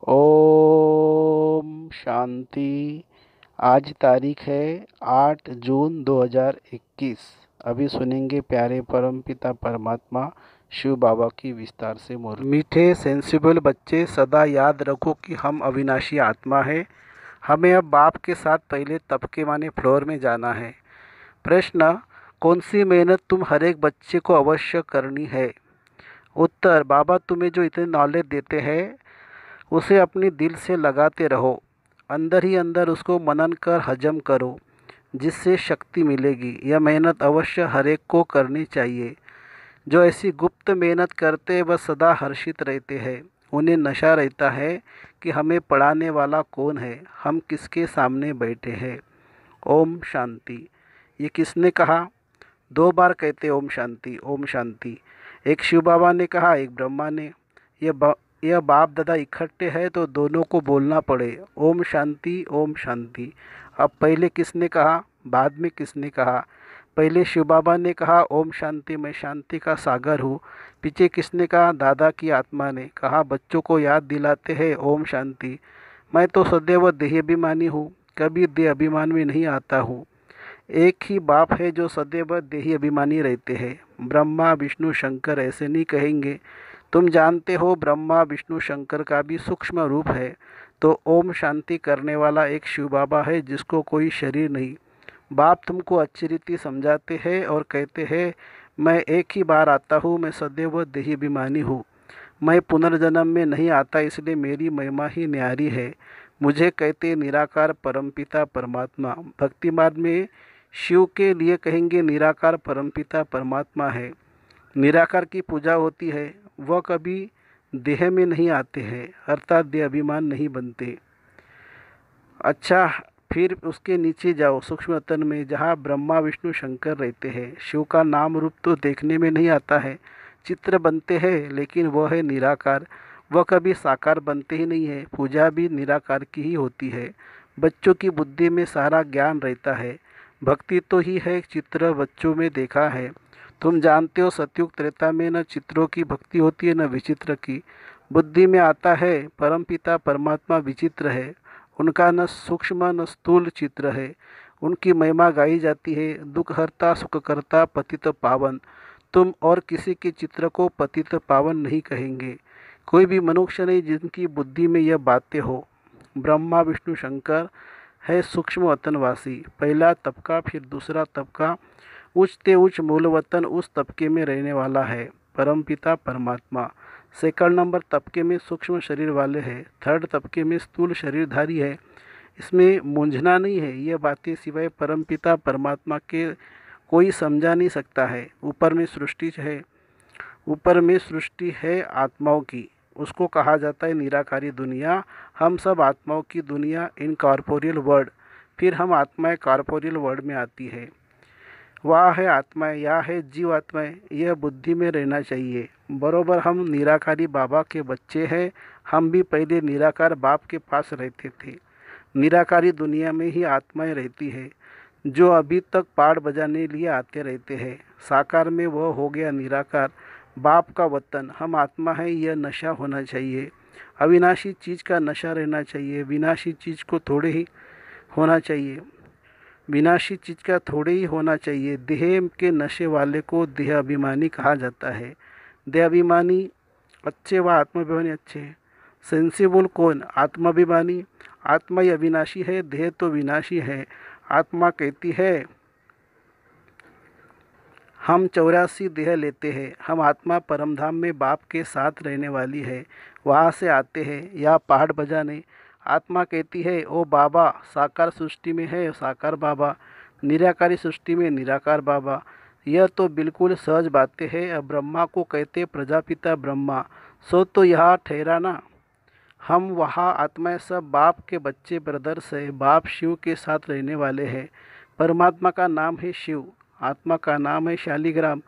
ओम शांति। आज तारीख है 8 जून 2021। अभी सुनेंगे प्यारे परमपिता परमात्मा शिव बाबा की विस्तार से मुरली। मीठे सेंसिबल बच्चे, सदा याद रखो कि हम अविनाशी आत्मा है। हमें अब बाप के साथ पहले तबके माने फ्लोर में जाना है। प्रश्न: कौन सी मेहनत तुम हर एक बच्चे को अवश्य करनी है? उत्तर: बाबा तुम्हें जो इतने नॉलेज देते हैं उसे अपनी दिल से लगाते रहो, अंदर ही अंदर उसको मनन कर हजम करो, जिससे शक्ति मिलेगी। यह मेहनत अवश्य हर एक को करनी चाहिए। जो ऐसी गुप्त मेहनत करते वह सदा हर्षित रहते हैं। उन्हें नशा रहता है कि हमें पढ़ाने वाला कौन है, हम किसके सामने बैठे हैं। ओम शांति। ये किसने कहा? 2 बार कहते ओम शांति ओम शांति। एक शिव बाबा ने कहा, एक ब्रह्मा ने। यह बाप दादा इकट्ठे हैं तो दोनों को बोलना पड़े, ओम शांति ओम शांति। अब पहले किसने कहा, बाद में किसने कहा? पहले शिव बाबा ने कहा ओम शांति, मैं शांति का सागर हूँ। पीछे किसने कहा? दादा की आत्मा ने कहा, बच्चों को याद दिलाते हैं ओम शांति, मैं तो सदैव देह अभिमानी हूँ, कभी देह अभिमान में नहीं आता हूँ। एक ही बाप है जो सदैव देही अभिमानी रहते हैं। ब्रह्मा विष्णु शंकर ऐसे नहीं कहेंगे। तुम जानते हो ब्रह्मा विष्णु शंकर का भी सूक्ष्म रूप है। तो ओम शांति करने वाला एक शिव बाबा है जिसको कोई शरीर नहीं। बाप तुमको अच्छी रीति समझाते हैं और कहते हैं, मैं एक ही बार आता हूँ, मैं सदैव देही अभिमानी हूँ, मैं पुनर्जन्म में नहीं आता, इसलिए मेरी महिमा ही न्यारी है। मुझे कहते निराकार परमपिता परमात्मा। भक्ति मार्ग में शिव के लिए कहेंगे निराकार परमपिता परमात्मा है। निराकार की पूजा होती है, वह कभी देह में नहीं आते हैं, अर्थात देह अभिमान नहीं बनते। अच्छा, फिर उसके नीचे जाओ सूक्ष्म तन में, जहाँ ब्रह्मा विष्णु शंकर रहते हैं। शिव का नाम रूप तो देखने में नहीं आता है, चित्र बनते हैं, लेकिन वह है निराकार, वह कभी साकार बनते ही नहीं है। पूजा भी निराकार की ही होती है। बच्चों की बुद्धि में सारा ज्ञान रहता है। भक्ति तो ही है, चित्र बच्चों में देखा है। तुम जानते हो सतयुग त्रेता में न चित्रों की भक्ति होती है न विचित्र की। बुद्धि में आता है परमपिता परमात्मा विचित्र है, उनका न सूक्ष्म न स्थूल चित्र है। उनकी महिमा गाई जाती है, दुखहर्ता सुखकर्ता पतित पावन। तुम और किसी के चित्र को पतित पावन नहीं कहेंगे। कोई भी मनुष्य नहीं जिनकी बुद्धि में यह बातें हो। ब्रह्मा विष्णु शंकर है सूक्ष्म वतनवासी। पहला तबका फिर दूसरा तबका, उच्चते उच्च मूल वतन उस तबके में रहने वाला है परमपिता परमात्मा। सेकंड नंबर तबके में सूक्ष्म शरीर वाले हैं। थर्ड तबके में स्थूल शरीरधारी है। इसमें मूंझना नहीं है, ये बातें सिवाय परमपिता परमात्मा के कोई समझा नहीं सकता है। ऊपर में सृष्टि है आत्माओं की, उसको कहा जाता है निराकारी दुनिया। हम सब आत्माओं की दुनिया, इनकॉर्पोरियल वर्ल्ड। फिर हम आत्माएं कॉर्पोरियल वर्ल्ड में आती है। वह है आत्माएं, या है जीव आत्माएं। यह बुद्धि में रहना चाहिए। बरोबर हम निराकारी बाबा के बच्चे हैं। हम भी पहले निराकार बाप के पास रहते थे। निराकारी दुनिया में ही आत्माएं रहती है, जो अभी तक पाठ बजाने लिए आते रहते हैं। साकार में वह हो गया निराकार, बाप का वतन। हम आत्मा है, यह नशा होना चाहिए। अविनाशी चीज़ का नशा रहना चाहिए। विनाशी चीज़ को थोड़े ही होना चाहिए। विनाशी चीज़ का थोड़े ही होना चाहिए। देह के नशे वाले को देह अभिमानी कहा जाता है। देह अभिमानी अच्छे व आत्माभिमानी अच्छे हैं। सेंसिबल कौन? आत्माभिमानी। आत्मा ही अविनाशी है, देह तो विनाशी है। आत्मा कहती है हम 84 देह लेते हैं। हम आत्मा परमधाम में बाप के साथ रहने वाली है, वहाँ से आते हैं या पहाड़ बजाने। आत्मा कहती है ओ बाबा, साकार सृष्टि में है साकार बाबा, निराकारी सृष्टि में निराकार बाबा। यह तो बिल्कुल सहज बातें हैं। अब ब्रह्मा को कहते प्रजापिता ब्रह्मा, सो तो यहाँ ठहरा ना। हम वहाँ आत्माएं सब बाप के बच्चे ब्रदर्स है, बाप शिव के साथ रहने वाले हैं। परमात्मा का नाम है शिव, आत्मा का नाम है शालिग्राम।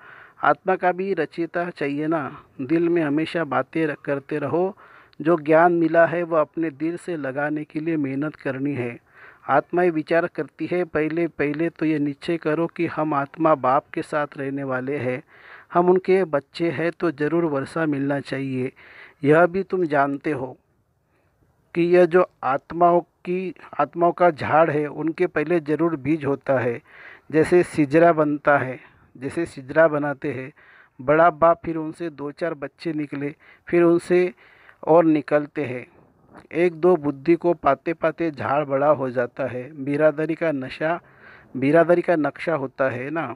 आत्मा का भी रचयिता चाहिए ना। दिल में हमेशा बातें करते रहो। जो ज्ञान मिला है वह अपने दिल से लगाने के लिए मेहनत करनी है। आत्माएं विचार करती है, पहले पहले तो ये निश्चय करो कि हम आत्मा बाप के साथ रहने वाले हैं, हम उनके बच्चे हैं, तो ज़रूर वर्षा मिलना चाहिए। यह भी तुम जानते हो। कि यह जो आत्माओं का झाड़ है, उनके पहले जरूर बीज होता है। जैसे सिजरा बनता है, जैसे सिजरा बनाते हैं, बड़ा बाप, फिर उनसे दो चार बच्चे निकले, फिर उनसे और निकलते हैं। एक दो बुद्धि को पाते पाते झाड़ बड़ा हो जाता है। बिरादरी का नक्शा होता है ना,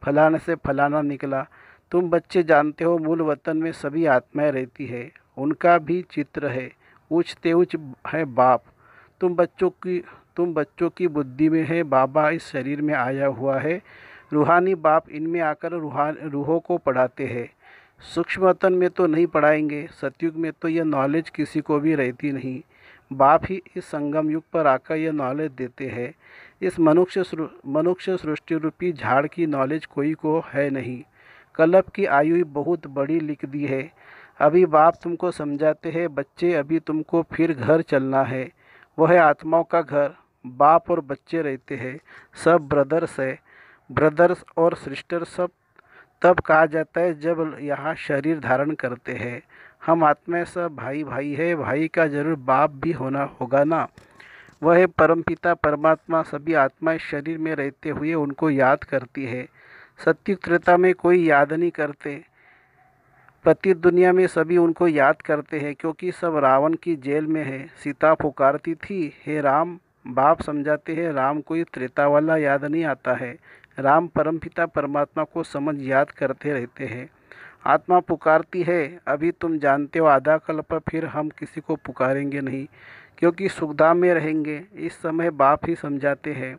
फलाने से फलाना निकला। तुम बच्चे जानते हो, मूल वतन में सभी आत्माएं रहती है, उनका भी चित्र है। ऊंचते ऊंच है बाप। तुम बच्चों की तुम बच्चों की बुद्धि में है, बाबा इस शरीर में आया हुआ है। रूहानी बाप इनमें आकर रूहों को पढ़ाते हैं। सूक्ष्म वतन में तो नहीं पढ़ाएंगे, सतयुग में तो यह नॉलेज किसी को भी रहती नहीं। बाप ही इस संगम युग पर आकर यह नॉलेज देते हैं। इस मनुष्य सृष्टि रूपी झाड़ की नॉलेज कोई को है नहीं। कल्प की आयु बहुत बड़ी लिख दी है। अभी बाप तुमको समझाते हैं, बच्चे अभी तुमको फिर घर चलना है। वह है आत्माओं का घर। बाप और बच्चे रहते हैं, सब ब्रदर्स है। ब्रदर्स और सिस्टर सब तब कहा जाता है जब यहाँ शरीर धारण करते हैं। हम आत्माएं सब भाई भाई है, भाई का जरूर बाप भी होना होगा ना। वह है परमपिता परमात्मा। सभी आत्माएं शरीर में रहते हुए उनको याद करती है। सत्युग त्रेता में कोई याद नहीं करते। पतित दुनिया में सभी उनको याद करते हैं, क्योंकि सब रावण की जेल में है। सीता पुकारती थी, हे राम। बाप समझाते हैं, राम कोई त्रेता वाला याद नहीं आता है। राम परमपिता परमात्मा को समझ याद करते रहते हैं। आत्मा पुकारती है, अभी तुम जानते हो आधा कल्प फिर हम किसी को पुकारेंगे नहीं, क्योंकि सुखधाम में रहेंगे। इस समय बाप ही समझाते हैं,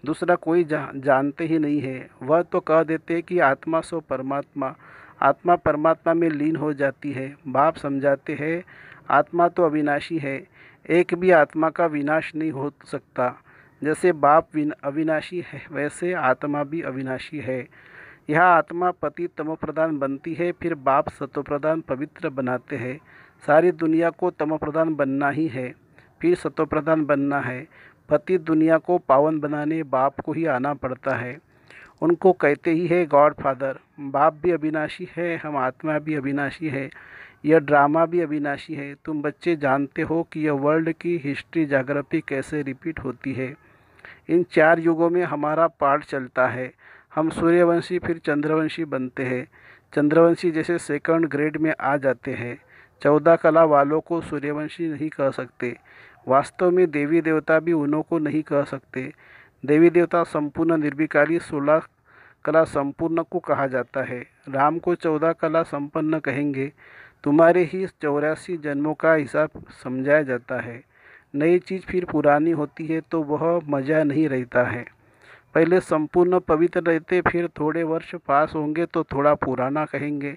दूसरा कोई जानते ही नहीं है। वह तो कह देते हैं कि आत्मा सो परमात्मा। आत्मा परमात्मा में लीन हो जाती है। बाप समझाते हैं, आत्मा तो अविनाशी है, एक भी आत्मा का विनाश नहीं हो सकता। जैसे बाप अविनाशी है, वैसे आत्मा भी अविनाशी है। यह आत्मा पति तमो प्रधान बनती है, फिर बाप सतो प्रधान पवित्र बनाते हैं। सारी दुनिया को तमो प्रधान बनना ही है, फिर सतो प्रधान बनना है। पति दुनिया को पावन बनाने बाप को ही आना पड़ता है। उनको कहते ही है गॉड फादर। बाप भी अविनाशी है, हम आत्मा भी अविनाशी है। यह ड्रामा भी अविनाशी है। तुम बच्चे जानते हो कि यह वर्ल्ड की हिस्ट्री जागृति कैसे रिपीट होती है। इन 4 युगों में हमारा पार्ट चलता है। हम सूर्यवंशी फिर चंद्रवंशी बनते हैं। चंद्रवंशी जैसे सेकंड ग्रेड में आ जाते हैं। 14 कला वालों को सूर्यवंशी नहीं कह सकते। वास्तव में देवी देवता भी उन्हों को नहीं कह सकते। देवी देवता संपूर्ण निर्विकारी 16 कला संपूर्ण को कहा जाता है। राम को 14 कला संपन्न कहेंगे। तुम्हारे ही 84 जन्मों का हिसाब समझाया जाता है। नई चीज़ फिर पुरानी होती है तो वह मज़ा नहीं रहता है। पहले संपूर्ण पवित्र रहते, फिर थोड़े वर्ष पास होंगे तो थोड़ा पुराना कहेंगे।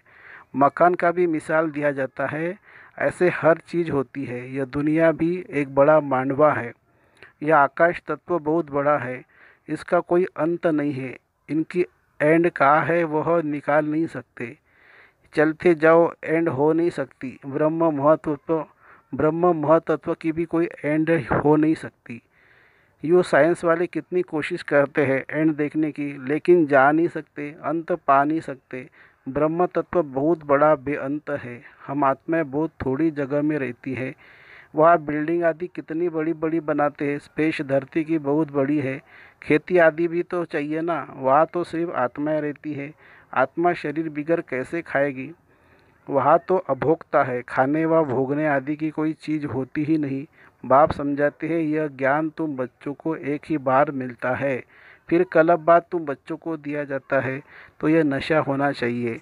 मकान का भी मिसाल दिया जाता है। ऐसे हर चीज़ होती है। यह दुनिया भी एक बड़ा मांडवा है। यह आकाश तत्व बहुत बड़ा है, इसका कोई अंत नहीं है। इनकी एंड कहाँ है वह निकाल नहीं सकते। चलते जाओ, एंड हो नहीं सकती। ब्रह्म महतत्व की भी कोई एंड हो नहीं सकती। यूँ साइंस वाले कितनी कोशिश करते हैं एंड देखने की, लेकिन जा नहीं सकते, अंत पा नहीं सकते। ब्रह्म तत्व बहुत बड़ा बेअंत है। हम आत्माएं बहुत थोड़ी जगह में रहती है। वहाँ बिल्डिंग आदि कितनी बड़ी बड़ी बनाते हैं। स्पेस धरती की बहुत बड़ी है। खेती आदि भी तो चाहिए ना। वहाँ तो सिर्फ आत्माएं रहती है। आत्मा शरीर बिगर कैसे खाएगी। वहाँ तो अभोक्ता है, खाने व भोगने आदि की कोई चीज़ होती ही नहीं। बाप समझाते हैं, यह ज्ञान तुम बच्चों को एक ही बार मिलता है, फिर कल्प बाद तुम बच्चों को दिया जाता है। तो यह नशा होना चाहिए।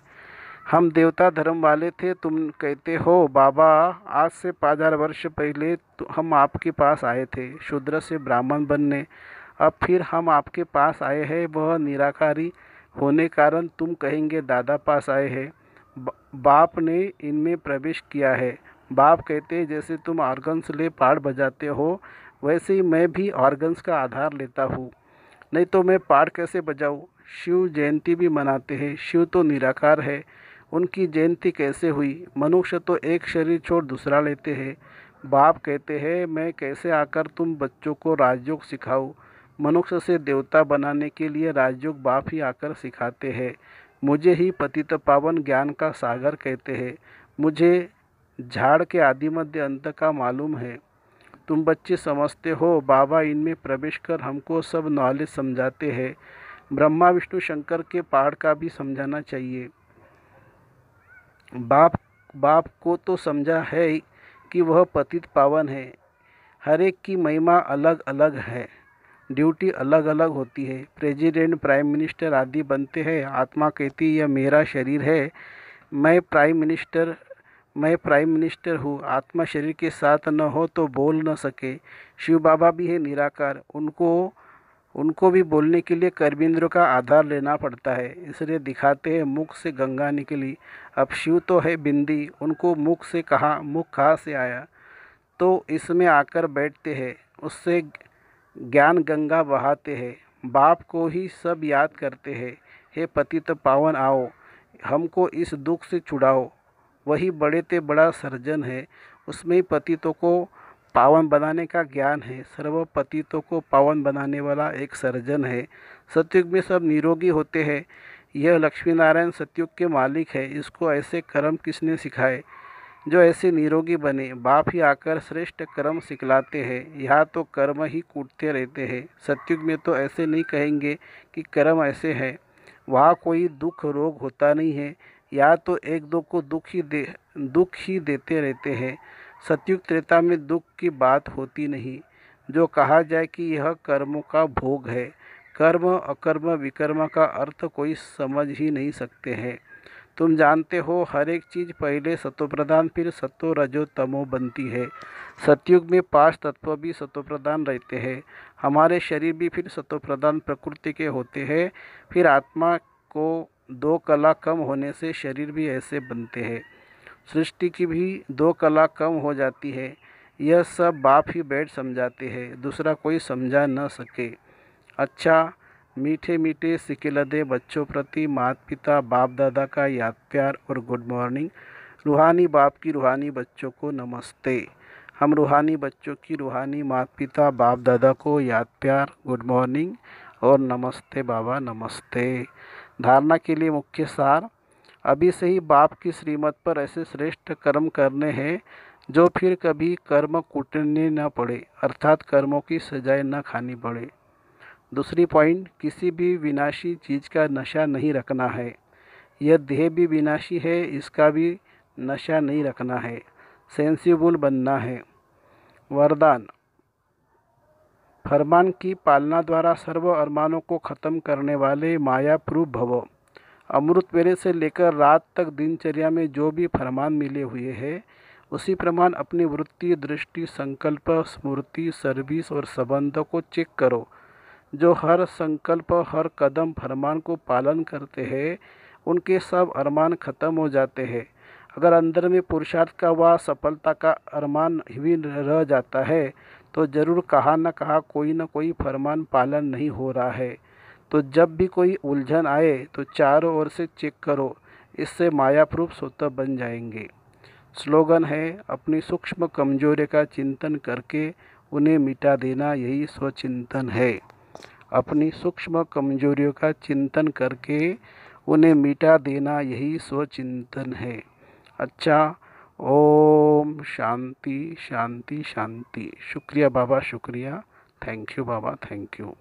हम देवता धर्म वाले थे, तुम कहते हो बाबा आज से 5000 वर्ष पहले हम आपके पास आए थे शूद्र से ब्राह्मण बनने। अब फिर हम आपके पास आए हैं, वह निराकारी होने कारण तुम कहेंगे दादा पास आए हैं। बाप ने इनमें प्रवेश किया है। बाप कहते हैं, जैसे तुम ऑर्गन्स ले पार्ट बजाते हो, वैसे ही मैं भी ऑर्गन्स का आधार लेता हूँ, नहीं तो मैं पार्ट कैसे बजाऊँ। शिव जयंती भी मनाते हैं। शिव तो निराकार है, उनकी जयंती कैसे हुई। मनुष्य तो एक शरीर छोड़ दूसरा लेते हैं। बाप कहते हैं, मैं कैसे आकर तुम बच्चों को राजयोग सिखाऊं। मनुष्य से देवता बनाने के लिए राजयोग बाप ही आकर सिखाते हैं। मुझे ही पतित पावन ज्ञान का सागर कहते हैं। मुझे झाड़ के आदि मध्य अंत का मालूम है। तुम बच्चे समझते हो, बाबा इनमें प्रवेश कर हमको सब नॉलेज समझाते हैं। ब्रह्मा विष्णु शंकर के पहाड़ का भी समझाना चाहिए। बाप बाप को तो समझा है कि वह पतित पावन है। हर एक की महिमा अलग अलग है, ड्यूटी अलग अलग होती है। प्रेसिडेंट, प्राइम मिनिस्टर आदि बनते हैं। आत्मा कहती यह मेरा शरीर है, मैं प्राइम मिनिस्टर हूँ। आत्मा शरीर के साथ न हो तो बोल न सके। शिव बाबा भी है निराकार, उनको भी बोलने के लिए कर्मेंद्र का आधार लेना पड़ता है, इसलिए दिखाते हैं मुख से गंगा निकली। अब शिव तो है बिंदी, उनको मुख कहाँ से आया? तो इसमें आकर बैठते हैं, उससे ज्ञान गंगा बहाते हैं। बाप को ही सब याद करते हैं, हे पतित पावन आओ, हमको इस दुख से छुड़ाओ। वही बड़े ते बड़ा सर्जन है, उसमें पतितों को पावन बनाने का ज्ञान है। सर्व पतितों को पावन बनाने वाला एक सर्जन है। सतयुग में सब निरोगी होते हैं। यह लक्ष्मी नारायण सतयुग के मालिक है। इसको ऐसे कर्म किसने सिखाए जो ऐसे निरोगी बने? बाप ही आकर श्रेष्ठ कर्म सिखलाते हैं। यहाँ तो कर्म ही कूटते रहते हैं। सतयुग में तो ऐसे नहीं कहेंगे कि कर्म ऐसे हैं। वहाँ कोई दुख रोग होता नहीं है। या तो एक दो को दुख ही देते रहते हैं। सतयुग त्रेता में दुख की बात होती नहीं। जो कहा जाए कि यह कर्मों का भोग है, कर्म अकर्म विकर्म का अर्थ कोई समझ ही नहीं सकते हैं। तुम जानते हो, हर एक चीज़ पहले सतोप्रधान फिर सतो रजो तमो बनती है। सतयुग में 5 तत्व भी सतोप्रधान रहते हैं। हमारे शरीर भी फिर सतोप्रधान प्रकृति के होते हैं। फिर आत्मा को 2 कला कम होने से शरीर भी ऐसे बनते हैं। सृष्टि की भी 2 कला कम हो जाती है। यह सब बाप ही बैठ समझाते हैं, दूसरा कोई समझा न सके। अच्छा, मीठे मीठे सिकिलदे बच्चों प्रति माता पिता बाप दादा का याद प्यार और गुड मॉर्निंग। रूहानी बाप की रूहानी बच्चों को नमस्ते। हम रूहानी बच्चों की रूहानी माता पिता बाप दादा को याद प्यार, गुड मॉर्निंग और नमस्ते बाबा, नमस्ते। धारणा के लिए मुख्य सार, अभी से ही बाप की श्रीमत पर ऐसे श्रेष्ठ कर्म करने हैं जो फिर कभी कर्म कूटने न पड़े, अर्थात कर्मों की सजाएं न खानी पड़े। दूसरी पॉइंट, किसी भी विनाशी चीज़ का नशा नहीं रखना है। यह देह भी विनाशी है, इसका भी नशा नहीं रखना है। सेंसिबल बनना है। वरदान, फरमान की पालना द्वारा सर्व अरमानों को ख़त्म करने वाले माया प्रूफ भव। अमृत वेले से लेकर रात तक दिनचर्या में जो भी फरमान मिले हुए हैं, उसी प्रमाण अपनी वृत्ति, दृष्टि, संकल्प, स्मृति, सर्विस और संबंधों को चेक करो। जो हर संकल्प, हर कदम फरमान को पालन करते हैं, उनके सब अरमान खत्म हो जाते हैं। अगर अंदर में पुरुषार्थ का व सफलता का अरमान भी रह जाता है, तो जरूर कहाँ न कहाँ कोई न कोई फरमान पालन नहीं हो रहा है। तो जब भी कोई उलझन आए तो चारों ओर से चेक करो, इससे मायाप्रूफ स्वतः बन जाएंगे। स्लोगन है, अपनी सूक्ष्म कमजोरी का चिंतन करके उन्हें मिटा देना, यही स्वचिंतन है। अपनी सूक्ष्म कमजोरियों का चिंतन करके उन्हें मिटा देना, यही स्वचिंतन है। अच्छा, ओम शांति शांति शांति। शुक्रिया बाबा, शुक्रिया। Thank you Baba, thank you.